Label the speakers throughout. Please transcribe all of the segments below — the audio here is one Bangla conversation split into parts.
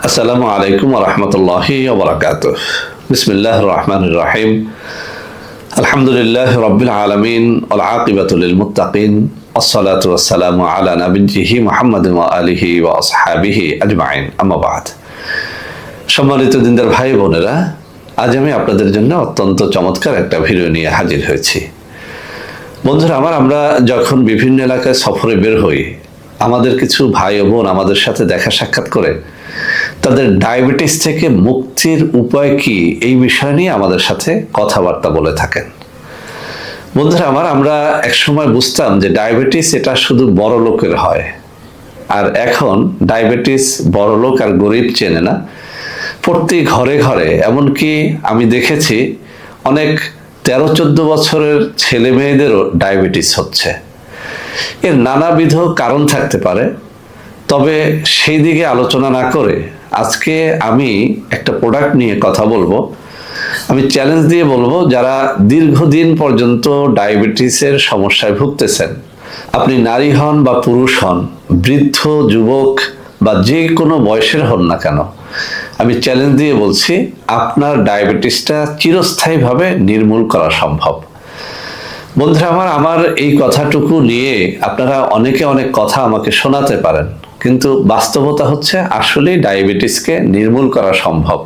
Speaker 1: আসসালামু আলাইকুম ওয়া রাহমাতুল্লাহি ওয়া বারাকাতুহু। বিসমিল্লাহির রহমানির রহিম। আলহামদুলিল্লাহি রাব্বিল আলামিন ওয়াল আকিবাতু লিল মুত্তাকিন। আসসালাতু ওয়াসসালামু আলা নাবিয়্যিহি মুহাম্মাদিন ওয়া আলিহি ওয়া আসহাবিহি আজমাইন। আম্মা বা'দ। সম্মানিত দিনদার ভাই বোনেরা, আজ আমি আপনাদের জন্য অত্যন্ত চমৎকার একটা ভিডিও নিয়ে হাজির হয়েছি। বন্ধুরা আমার, আমরা যখন বিভিন্ন এলাকায় সফরে বের হই, আমাদের কিছু ভাই ও বোন আমাদের সাথে দেখা সাক্ষাৎ করে তাদের ডায়াবেটিস থেকে মুক্তির উপায় কি, এই বিষয় নিয়ে আমাদের সাথে কথাবার্তা বলে থাকেন। বন্ধুরা আমার, আমরা একসময় বুঝতাম যে ডায়াবেটিস এটা শুধু বড় লোকের হয়, আর এখন ডায়াবেটিস বড় লোক আর গরিব চেনে না, প্রতি ঘরে ঘরে। এমনকি আমি দেখেছি অনেক 13-14 বছরের ছেলে মেয়েদেরও ডায়াবেটিস হচ্ছে। এর নানাবিধ কারণ থাকতে পারে, তবে সেই দিকে আলোচনা না করে আজকে আমি একটা প্রোডাক্ট নিয়ে কথা বলবো। আমি চ্যালেঞ্জ দিয়ে বলবো, যারা দীর্ঘদিন পর্যন্ত ডায়াবেটিসের সমস্যায় ভুগতেছেন, আপনি নারী হন বা পুরুষ হন, বৃদ্ধ, যুবক বা যে কোনো বয়সের হন না কেন, আমি চ্যালেঞ্জ দিয়ে বলছি আপনার ডায়াবেটিসটা চিরস্থায়ীভাবে নির্মূল করা সম্ভব। বন্ধুরা আমার এই কথাটুকু নিয়ে আপনারা অনেকে অনেক কথা আমাকে শোনাতে পারেন, কিন্তু বাস্তবতা হচ্ছে আসলেই ডায়াবেটিসকে নির্মূল করা সম্ভব।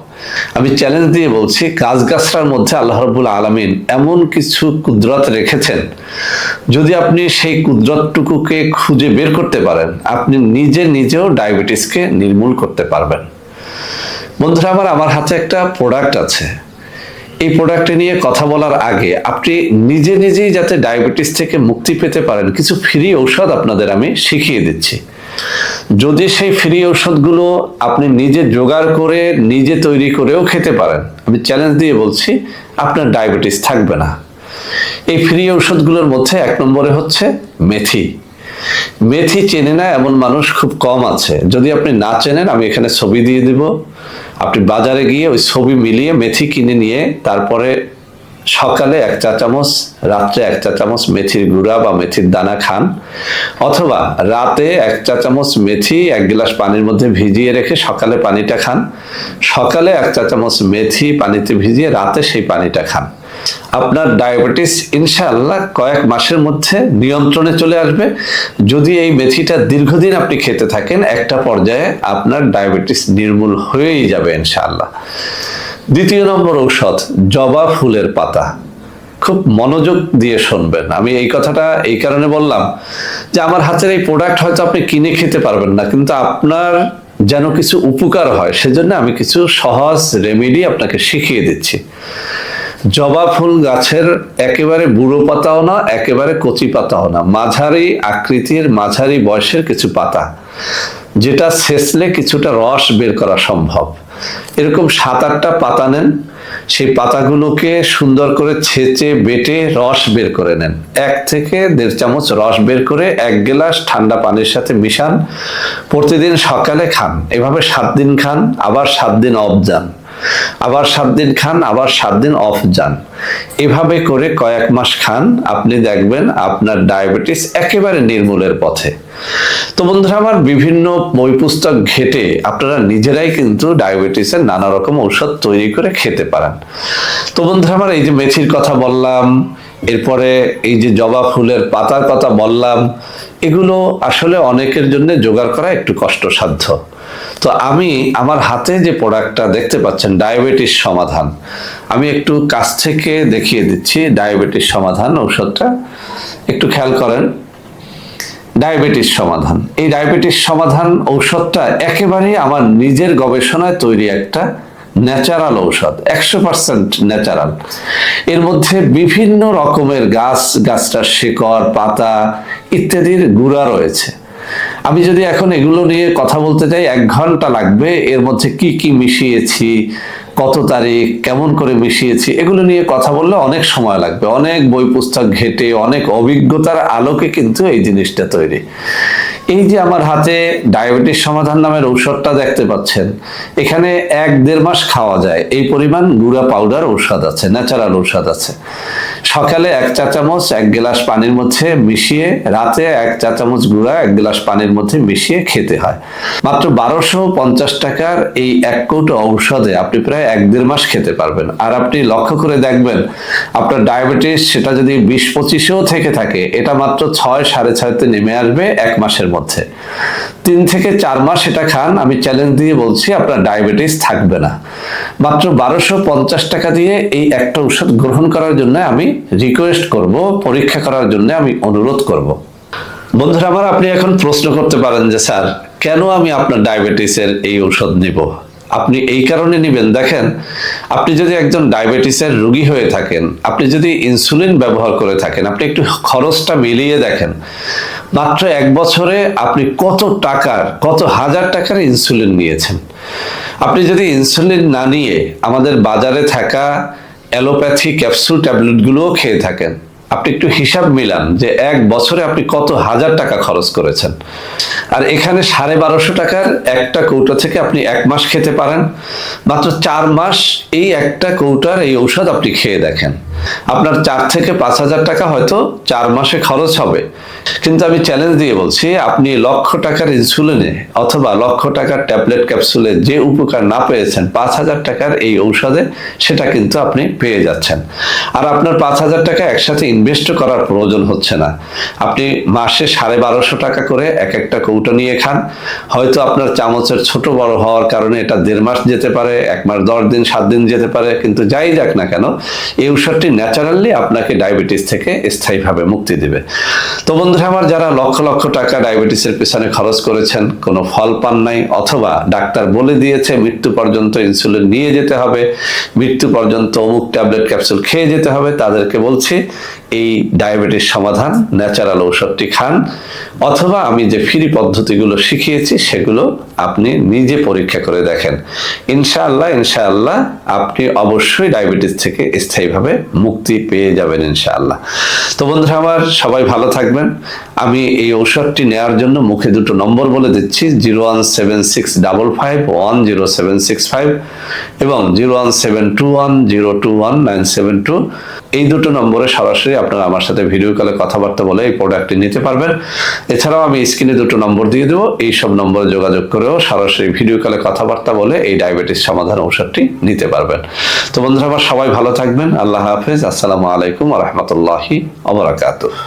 Speaker 1: আমি চ্যালেঞ্জ দিয়ে বলছি, গাছগাছড়ার মধ্যে আল্লাহ রাব্বুল আলামিন এমন কিছু কুদরত রেখেছেন, যদি আপনি সেই কুদরতটুকুকে খুঁজে বের করতে পারেন, আপনি নিজেও ডায়াবেটিসকে নির্মূল করতে পারবেন। বন্ধুরা আমার হাতে একটা প্রোডাক্ট আছে। এই প্রোডাক্টটি নিয়ে কথা বলার আগে আপনি নিজেই যাতে ডায়াবেটিস থেকে মুক্তি পেতে পারেন, কিছু ফ্রি ঔষধ আপনাদের আমি শিখিয়ে দিচ্ছি। যদি সেই ফ্রি ঔষধগুলো আপনি নিজে জোগাড় করে নিজে তৈরি করেও খেতে পারেন, আমি চ্যালেঞ্জ দিয়ে বলছি আপনার ডায়াবেটিস থাকবে না। এই ফ্রি ঔষধগুলোর মধ্যে 1 নম্বরে হচ্ছে মেথি। মেথি চেনে না এমন মানুষ খুব কম আছে। যদি আপনি না চেনেন, আমি এখানে ছবি দিয়ে দিব। আপনি বাজারে গিয়ে ওই ছবি মিলিয়ে মেথি কিনে নিয়ে তারপরে সকালে 1 চা চামচ, রাত্রে 1 চা চামচ মেথির গুঁড়া বা মেথির দানা খান, অথবা রাতে 1 চা চামচ মেথি 1 গ্লাস পানির মধ্যে ভিজিয়ে রেখে সকালে পানিটা খান। সকালে 1 চা চামচ মেথি পানিতে ভিজিয়ে রাতে সেই পানিটা খান। আপনার ডায়াবেটিস ইনশাআল্লাহ কয়েক মাসের মধ্যে নিয়ন্ত্রণে চলে আসবে। যদি এই মেথিটা দীর্ঘদিন আপনি খেতে থাকেন, একটা পর্যায়ে আপনার ডায়াবেটিস নির্মূল হয়েই যাবে ইনশাআল্লাহ। 2 নম্বর ঔষধ, জবা ফুলের পাতা। খুব মনোযোগ দিয়ে শুনবেন। আমি এই কথাটা এই কারণে বললাম যে আমার হাতের এই প্রোডাক্ট হয়তো আপনি কিনে খেতে পারবেন না, কিন্তু আপনার যেন কিছু উপকার হয় সেজন্য আমি কিছু সহজ রেমেডি আপনাকে শিখিয়ে দিচ্ছি। জবা ফুল গাছের একেবারে বুড়ো পাতাও না, একেবারে কচি পাতাও না, মাঝারি আকৃতির, মাঝারি বয়সের কিছু পাতা, যেটা ছেঁচলে কিছুটা রস বের করা সম্ভব। এরকম 7-8টা পাতা নেন। সেই পাতাগুলোকে সুন্দর করে ছেঁচে বেটে রস বের করে নেন। 1 থেকে 1.5 চামচ রস বের করে 1 গ্লাস ঠান্ডা পানির সাথে মিশান। প্রতিদিন সকালে খান। এভাবে 7 দিন খান, আবার 7 দিন অফ যান, আবার 7 দিন খান, আবার 7 দিন অফ যান। এভাবে করে কয়েক মাস খান, আপনি দেখবেন আপনার ডায়াবেটিস একেবারে নির্মূলের পথে। তো বন্ধুরা আমার, বিভিন্ন বই পুস্তক ঘেটে আপনারা নিজেরাই কিন্তু ডায়াবেটিসের নানা রকম ঔষধ তৈরি করে খেতে পারেন। তো বন্ধুরা আমার, এই যে মেথির কথা বললাম, এরপরে এই যে জবা ফুলের পাতার কথা বললাম, এগুলো আসলে অনেকের জন্য জোগাড় করা একটু কষ্টসাধ্য। তো আমি আমার হাতে যে প্রোডাক্টটা দেখতে পাচ্ছেন, ডায়াবেটিস সমাধান, আমি একটু কাছ থেকে দেখিয়ে দিচ্ছি। ডায়াবেটিস সমাধান ঔষধটা একটু খেয়াল করেন। ডায়াবেটিস সমাধান, এই ডায়াবেটিস সমাধান ঔষধটা একেবারেই আমার নিজের গবেষণায় তৈরি একটা ন্যাচারাল ঔষধ, 100% ন্যাচারাল। এর মধ্যে বিভিন্ন রকমের গাছটার শিকড়, পাতা ইত্যাদির গুঁড়া রয়েছে। আমি যদি এখন এগুলো নিয়ে কথা বলতে চাই, 1 ঘন্টা লাগবে। এর মধ্যে কি কি মিশিয়েছি, কত তারিখ, কেমন করে মিশিয়েছি, এগুলো নিয়ে কথা বললে অনেক সময় লাগবে। অনেক বই পুস্তক ঘেটে, অনেক অভিজ্ঞতার আলোকে কিন্তু এই জিনিসটা তৈরি। এই যে আমার হাতে ডায়াবেটিস সমাধান নামের ঔষধটা দেখতে পাচ্ছেন, এখানে 1-1.5 মাস খাওয়া যায় এই পরিমাণ গুঁড়া পাউডার ঔষধ আছে, ন্যাচারাল ঔষধ আছে। সকালে 1 চা চামচ 1 গ্লাস পানির মধ্যে মিশিয়ে, রাতে 1 চা চামচ গুঁড়া 1 গ্লাস পানির মধ্যে মিশিয়ে খেতে হয়। মাত্র 1250 টাকার এই 1 কৌটো ঔষধে আপনি প্রায় 1-1.5 মাস খেতে পারবেন। আর আপনি লক্ষ্য করে দেখবেন আপনার ডায়াবেটিস সেটা যদি 20-25-এও থেকে থাকে, এটা মাত্র 6-6.5-তে নেমে আসবে 1 মাসের মধ্যে। 3 থেকে 4 মাস এটা খান, আমি চ্যালেঞ্জ দিয়ে বলছি আপনার ডায়াবেটিস থাকবে না। মাত্র 1250 টাকা দিয়ে এই একটা ঔষধ গ্রহণ করার জন্য আমি রিকোয়েস্ট করব, পরীক্ষা করার জন্য আমি অনুরোধ করব। বন্ধুরা আমার, আপনি এখন প্রশ্ন করতে পারেন যে স্যার, কেন আমি আপনার ডায়াবেটিসের এই ঔষধ নিব? আপনি এই কারণে নেবেন, দেখেন, আপনি যদি একজন ডায়াবেটিসের রোগী হয়ে থাকেন, আপনি যদি ইনসুলিন ব্যবহার করে থাকেন, আপনি একটু খরচটা মিলিয়ে দেখেন, মাত্র 1 বছরে আপনি কত হাজার টাকার ইনসুলিন নিয়েছেন। আপনি যদি ইনসুলিন না নিয়ে আমাদের বাজারে থাকা অ্যালোপ্যাথি ক্যাপসুল ট্যাবলেটগুলোও খেয়ে থাকেন, আপনি একটু হিসাব মিলান যে 1 বছরে আপনি কত হাজার টাকা খরচ করেছেন। আর এখানে 1250 টাকার একটা কৌটা থেকে আপনি 1 মাস খেতে পারেন। মাত্র 4 মাস এই একটা কৌটার এই ঔষধ আপনি খেয়ে দেখেন, আপনার 4 থেকে 5,000 টাকা হয়তো 4 মাসে খরচ হবে। কিন্তু আমি চ্যালেঞ্জ দিয়ে বলছি, আপনি 1,00,000 টাকার ইনসুলিনে অথবা 1,00,000 টাকার ট্যাবলেট ক্যাপসুলে যে উপকার না পেয়েছেন, 5,000 টাকার এই ঔষধে সেটা কিন্তু আপনি পেয়ে যাচ্ছেন। আর আপনার 5,000 টাকা একসাথে ইনভেস্ট করার প্রয়োজন হচ্ছে না। আপনি মাসে 1250 টাকা করে একটা কৌটো নিয়ে খান। হয়তো আপনার চামচের ছোট বড় হওয়ার কারণে এটা 1.5 মাস যেতে পারে, 1 মাস 10 দিন 7 দিন যেতে পারে, কিন্তু যাই যাক না কেন, এই ঔষধটি ন্যাচারালি আপনাকে ডায়াবেটিস থেকে স্থায়ীভাবে মুক্তি দিবে। তো বন্ধুরা আমার, যারা লক্ষ লক্ষ টাকা ডায়াবেটিসের পিছনে খরচ করেছেন, কোনো ফল পান নাই, অথবা ডাক্তার বলে দিয়েছে মৃত্যু পর্যন্ত ইনসুলিন নিয়ে যেতে হবে, মৃত্যু পর্যন্ত অমুক ট্যাবলেট ক্যাপসুল খেয়ে যেতে হবে, তাদেরকে বলছি এই ডায়াবেটিস সমাধান ন্যাচারাল ঔষধটি খান, অথবা আমি যে ফ্রি পদ্ধতিগুলো শিখিয়েছি সেগুলো আপনি নিজে পরীক্ষা করে দেখেন। ইনশাআল্লাহ আপনি অবশ্যই ডায়াবেটিস থেকে স্থায়ীভাবে মুক্তি পেয়ে যাবেন ইনশাআল্লাহ। তো বন্ধুরা আমার, সবাই ভালো থাকবেন। আমি এই ঔষধটি নেওয়ার জন্য মুখে 2টো নম্বর বলে দিচ্ছি, 01765510765 এবং 01721021972। এই 2টো নম্বরে সরাসরি আপনারা আমার সাথে ভিডিও কলে কথাবার্তা বলে এই প্রোডাক্টটি নিতে পারবেন। এছাড়াও আমি স্ক্রিনে 2টো নম্বর দিয়ে দেবো, এই সব নম্বরে যোগাযোগ করেও সরাসরি ভিডিও কলে কথাবার্তা বলে এই ডায়াবেটিস সমাধান ঔষধটি নিতে পারবেন। তো বন্ধুরা আমার, সবাই ভালো থাকবেন। আল্লাহ হাফেজ। আসসালামু আলাইকুম ওয়া রাহমাতুল্লাহি ওয়া বারাকাতুহু।